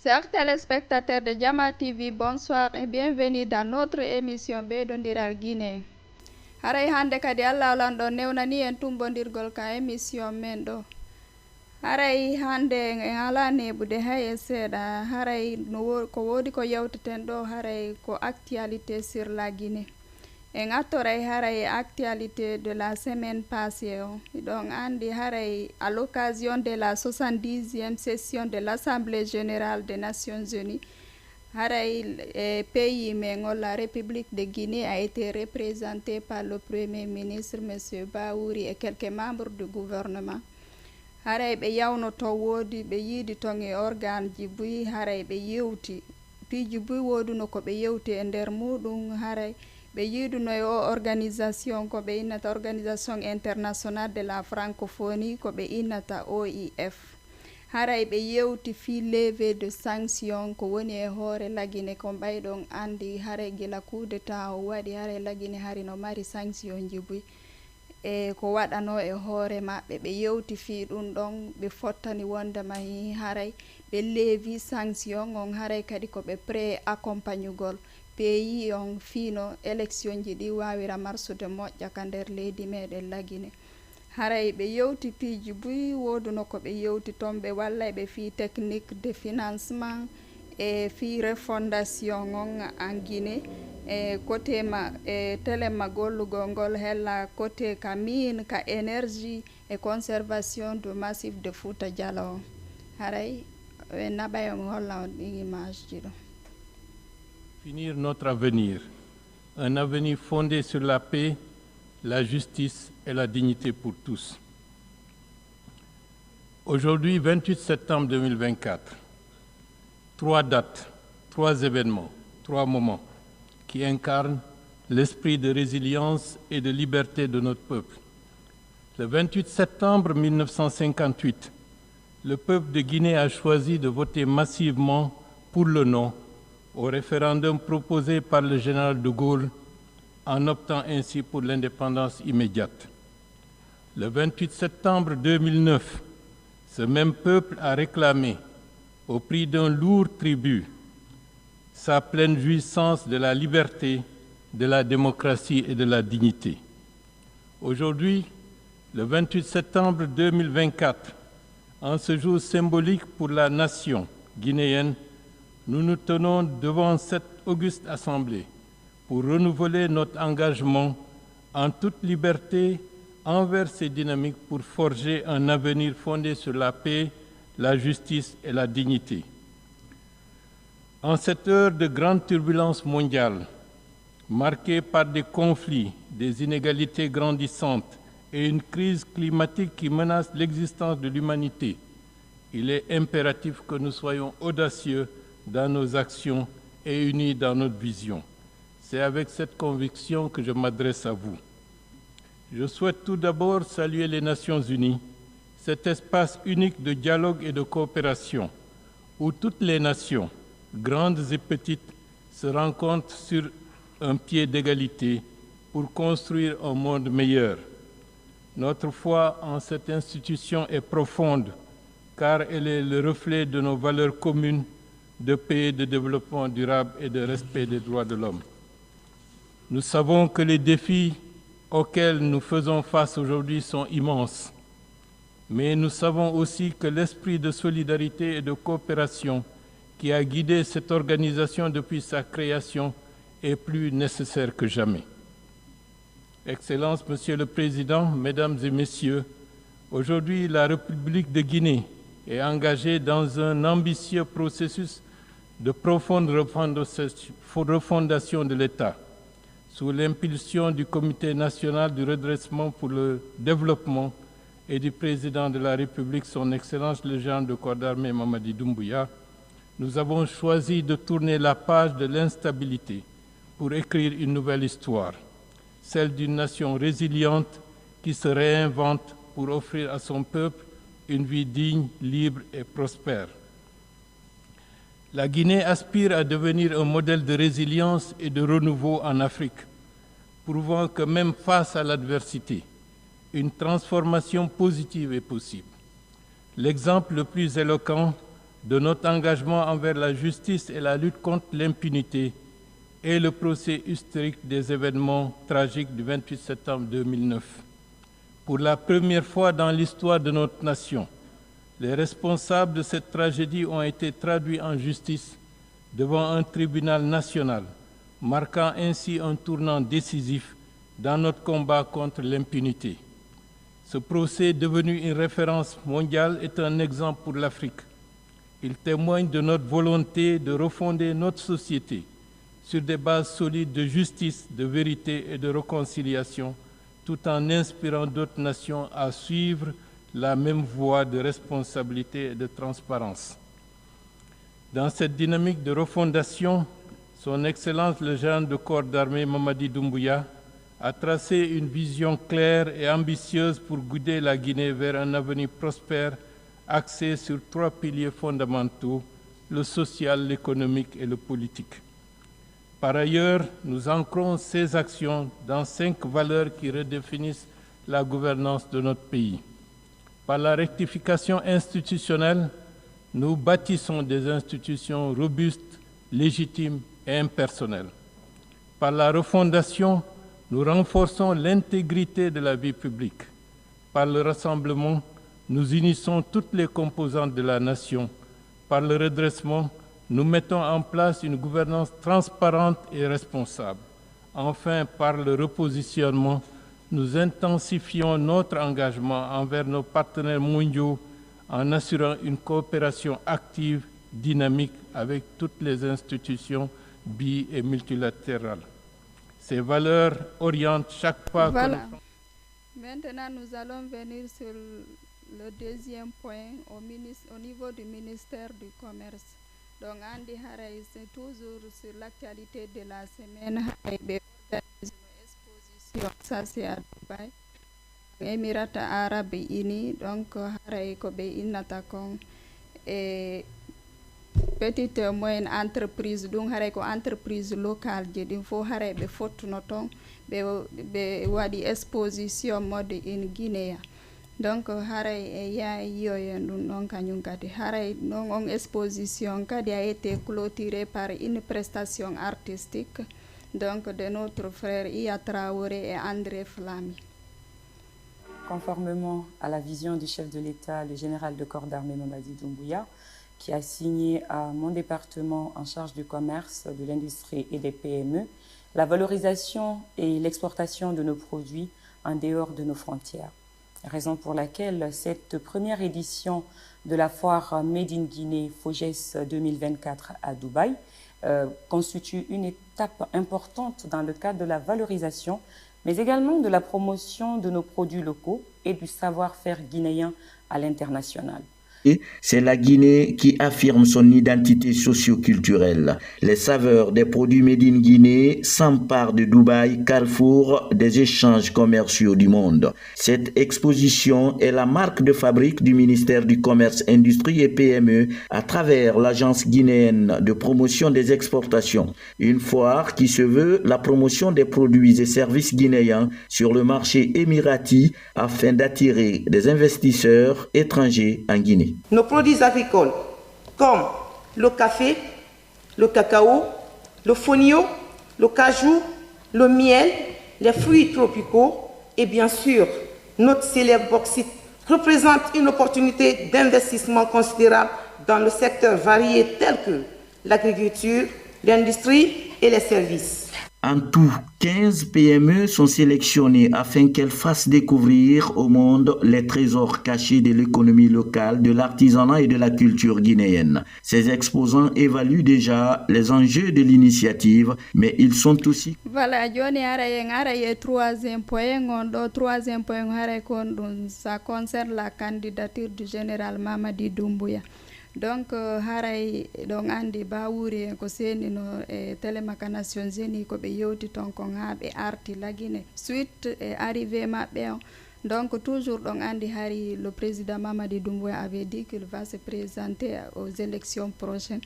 Chers téléspectateurs de Jama TV, bonsoir et bienvenue dans notre émission Ɓeydodiral Guinée. Haray hande kadi Allah lanɗo newnani en tumbodirgol ka émission men ɗo. Haray hande en ala neɓude hay e seeɗa haray ko wodi ko yewteten ɗo haray ko actualité sur la Guinée. En attoray haray actualité de la semaine passée o ɗon andi haray à l'occasion de la 70e session de l'Assemblée générale des Nations Unies haray pays men la République de Guinée a été représentée par le Premier ministre monsieur Bahouri et quelques membres du gouvernement. Haray ɓe yawnoto woodi ɓe yiidi ton e organe ji buyi haray ɓe yewti piiji buyi wooduno ko ɓe yewti e nder muɗum haray ɓe yiiduno e o organisation ko ɓe innata organisation internationale de la francophonie ko ɓe innata OIF. Haray ɓe yewti fi levé de sanction ko woni e hoore lagine ko ɓayɗon andi haray gila coup d'état o waɗi haray lagine hari no mari sanction ji buyi e ko waɗano e hoore maɓɓe ɓe yewti fi ɗum ɗon ɓe fottani wondema hi haray ɓe leevi sanction on haray kadi ko ɓe pré accompagnugol pays on fiino élection ji ɗi wawira marsude moƴƴa ka nder leydi meɗen lagine. Haray ɓe yewti piiji buyi woduno ko ɓe yewti toon ɓe wallay ɓe fi technique de financement e fi refondation on en Guinée e côté ma e téléma gollugol ngol hella côté ka mine ka énergie et conservation du massif de Fouta Djalo o haray naɓay on holla on ɗin image ji ɗo. Finir notre avenir, un avenir fondé sur la paix, la justice et la dignité pour tous. Aujourd'hui, 28 septembre 2024, 3 dates, 3 événements, 3 moments qui incarnent l'esprit de résilience et de liberté de notre peuple. Le 28 septembre 1958, le peuple de Guinée a choisi de voter massivement pour le non au référendum proposé par le général de Gaulle en optant ainsi pour l'indépendance immédiate. Le 28 septembre 2009, ce même peuple a réclamé, au prix d'un lourd tribut, sa pleine jouissance de la liberté, de la démocratie et de la dignité. Aujourd'hui, le 28 septembre 2024, en ce jour symbolique pour la nation guinéenne, nous nous tenons devant cette auguste assemblée pour renouveler notre engagement en toute liberté envers ces dynamiques pour forger un avenir fondé sur la paix, la justice et la dignité. En cette heure de grande turbulence mondiale, marquée par des conflits, des inégalités grandissantes et une crise climatique qui menace l'existence de l'humanité, il est impératif que nous soyons audacieux dans nos actions et unis dans notre vision. C'est avec cette conviction que je m'adresse à vous. Je souhaite tout d'abord saluer les Nations Unies, cet espace unique de dialogue et de coopération, où toutes les nations, grandes et petites, se rencontrent sur un pied d'égalité pour construire un monde meilleur. Notre foi en cette institution est profonde, car elle est le reflet de nos valeurs communes de paix, de développement durable et de respect des droits de l'homme. Nous savons que les défis auxquels nous faisons face aujourd'hui sont immenses, mais nous savons aussi que l'esprit de solidarité et de coopération qui a guidé cette organisation depuis sa création est plus nécessaire que jamais. Excellences, Monsieur le Président, Mesdames et Messieurs, aujourd'hui la République de Guinée est engagée dans un ambitieux processus de profonde refondation de l'État, sous l'impulsion du Comité national du redressement pour le développement et du Président de la République, son Excellence le général de corps d'armée Mamadi Doumbouya. Nous avons choisi de tourner la page de l'instabilité pour écrire une nouvelle histoire, celle d'une nation résiliente qui se réinvente pour offrir à son peuple une vie digne, libre et prospère. La Guinée aspire à devenir un modèle de résilience et de renouveau en Afrique, prouvant que même face à l'adversité, une transformation positive est possible. L'exemple le plus éloquent de notre engagement envers la justice et la lutte contre l'impunité et le procès historique des événements tragiques du 28 septembre 2009. Pour la première fois dans l'histoire de notre nation, les responsables de cette tragédie ont été traduits en justice devant un tribunal national, marquant ainsi un tournant décisif dans notre combat contre l'impunité. Ce procès, devenu une référence mondiale, est un exemple pour l'Afrique. Il témoigne de notre volonté de refonder notre société sur des bases solides de justice, de vérité et de réconciliation, tout en inspirant d'autres nations à suivre la même voie de responsabilité et de transparence. Dans cette dynamique de refondation, Son Excellence le général de corps d'armée Mamadi Doumbouya a tracé une vision claire et ambitieuse pour guider la Guinée vers un avenir prospère axé sur 3 piliers fondamentaux, le social, l'économique et le politique. Par ailleurs, nous ancrons ces actions dans 5 valeurs qui redéfinissent la gouvernance de notre pays. Par la rectification institutionnelle, nous bâtissons des institutions robustes, légitimes et impersonnelles. Par la refondation, nous renforçons l'intégrité de la vie publique. Par le rassemblement, nous unissons toutes les composantes de la nation. Par le redressement, nous mettons en place une gouvernance transparente et responsable. Enfin, par le repositionnement, nous intensifions notre engagement envers nos partenaires mondiaux en assurant une coopération active, dynamique avec toutes les institutions bi- et multilatérales. Ces valeurs orientent chaque pas. Voilà. Maintenant, nous allons venir sur le deuxième point au niveau du ministère du Commerce. Donc, Andy Haray, c'est toujours sur l'actualité de la semaine. Haray organise une exposition, ça c'est à Dubaï, Émirats Arabes Unis. Donc, Haray Kobe Inatakon et petite et moyenne entreprise, donc Haray ko entreprise locale, il faut Haray be fotunoton be wadi exposition mode in Guinea. Donc haray e ya yoyen dum non kanyum kadi haray non on exposition kadi a été clôturée par une prestation artistique donc de notre frère Iya Traoré et André Flamy. Conformément à la vision du chef de l'État, le général de corps d'armée Mamadi Doumbouya, qui a signé à mon département en charge du commerce, de l'industrie et des PME, la valorisation et l'exportation de nos produits en dehors de nos frontières. Raison pour laquelle cette première édition de la foire Made in Guinée FOGES 2024 à Dubaï constitue une étape importante dans le cadre de la valorisation, mais également de la promotion de nos produits locaux et du savoir-faire guinéen à l'international. C'est la Guinée qui affirme son identité socio-culturelle. Les saveurs des produits made in Guinée s'emparent de Dubaï, carrefour des échanges commerciaux du monde. Cette exposition est la marque de fabrique du ministère du Commerce, Industrie et PME à travers l'Agence guinéenne de promotion des exportations. Une foire qui se veut la promotion des produits et services guinéens sur le marché émirati afin d'attirer des investisseurs étrangers en Guinée. Nos produits agricoles comme le café, le cacao, le fonio, le cajou, le miel, les fruits tropicaux et bien sûr notre célèbre bauxite représentent une opportunité d'investissement considérable dans le secteur varié tel que l'agriculture, l'industrie et les services. En tout, 15 PME sont sélectionnées afin qu'elles fassent découvrir au monde les trésors cachés de l'économie locale, de l'artisanat et de la culture guinéenne. Ces exposants évaluent déjà les enjeux de l'initiative, mais ils sont aussi... Voilà, Johnny Araye, troisième point, ça concerne la candidature du général Mamadi Doumbouya. Donc haray donc andi bawuri ko seni no telemaka Nations Unies ko be yewti ton kon ha be arti la Guinée suite et arrivé mabbe donc toujours donc andi hari le président Mamadi Doumbouya avait dit qu'il va se présenter aux élections prochaines.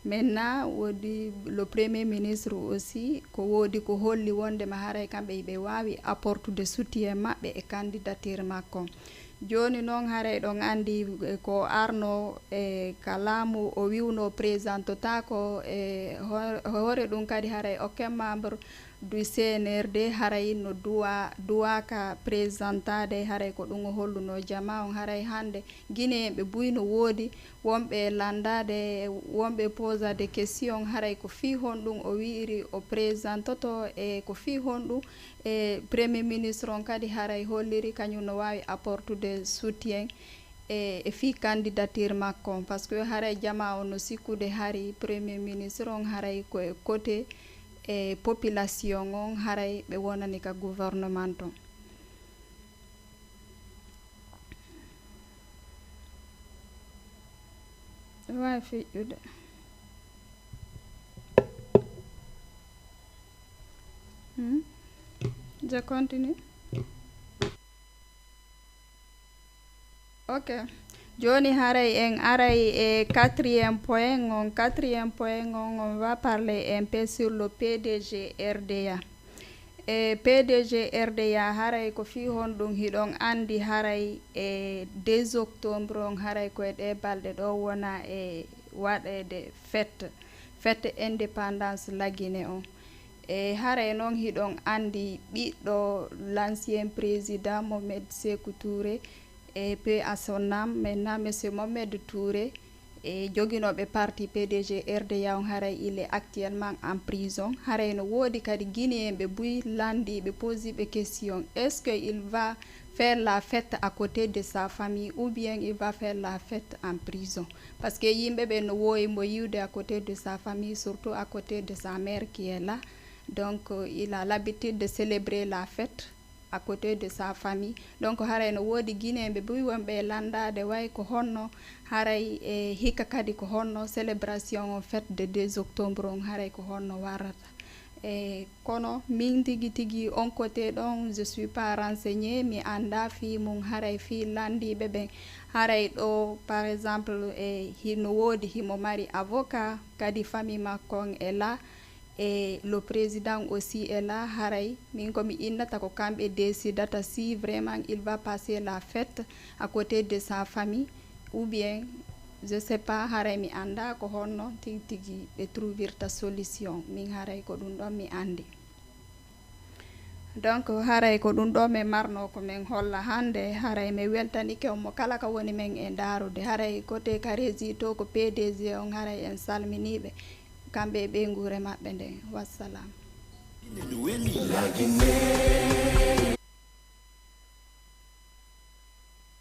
Maintenant wodi le premier ministre aussi ko wodi ko holli wonde ma haray kambe be wawi apporte de soutien mabbe e candidature makko. joni noon haray ɗon andi ko arno kalamu o wiwno présentata ko hoore ɗum kadi haray aucun membre du CNRD haray no duwaka présentade haray ko ɗum o holluno jama on haray hande Guinée ɓe buyno woodi wonɓe landade wonɓe posade question haray ko fi honɗum o wiiri o présentoto ko fi honɗum premier ministre on kadi haray holliri kañum no wawi apportude soutien e fi candidature makko par ce que haray jama o no sikkude hari premier ministre on haray ko côté population on haray ɓe wonani ka gouvernement ton wawi fiƴƴude je continue. Ok, joni haray en aray quatrième point on va parler un peu sur le PDG RDA. PDG RDA haray ko fi honɗum hiɗon andi haray 2 octobre on haray koye ɗe balɗe ɗo wona waɗede fête indépendance la Guinée on haray noon hiɗon andi ɓiɗɗo l'ancien président Mohamed Sékou Touré paix à son âme maintenant monsieur Mohamed Touré joguinoɓe parti PDG RDA on haray il est actuellement en prison haray no woodi kadi Guinéen ɓe buy landiɓe posiɓe question est ce que il va faire la fête à côté de sa famille ou bien il va faire la fête en prison parce que yimɓe ɓe no wowi mo yiwde à côté de sa famille surtout à côté de sa mère qui est là donc il a l'habitude de célébrer la fête à côté de sa famille donc haray no woodi Guinéɓe buy wonɓe landade way ko honno haray hikka kadi ko honno célébration fête de 2 octobre on haray ko honno warata kono min tigi on côté ɗon je suis pas renseigné mi anda fi mum haray fi landiɓe ɓen haray ɗo par exemple hino woodi himo mari avocat kadi famille makkon est là et le président aussi est là haray min komi innata ko kamɓe décidata si vraiment il va passer la fête à côté de sa famille ou bien je sais pas haray mi anda ko honno tigi ɓe trouvirta solution min haray ko ɗum ɗon mi andi donc haray ko ɗum ɗo min marno ko min holla hande haray mi weltanike mo kala ka woni men e darude haray côté Karési to ko PDG on haray en salminiɓe kamɓe ɓe guure maɓɓe nden wassalam.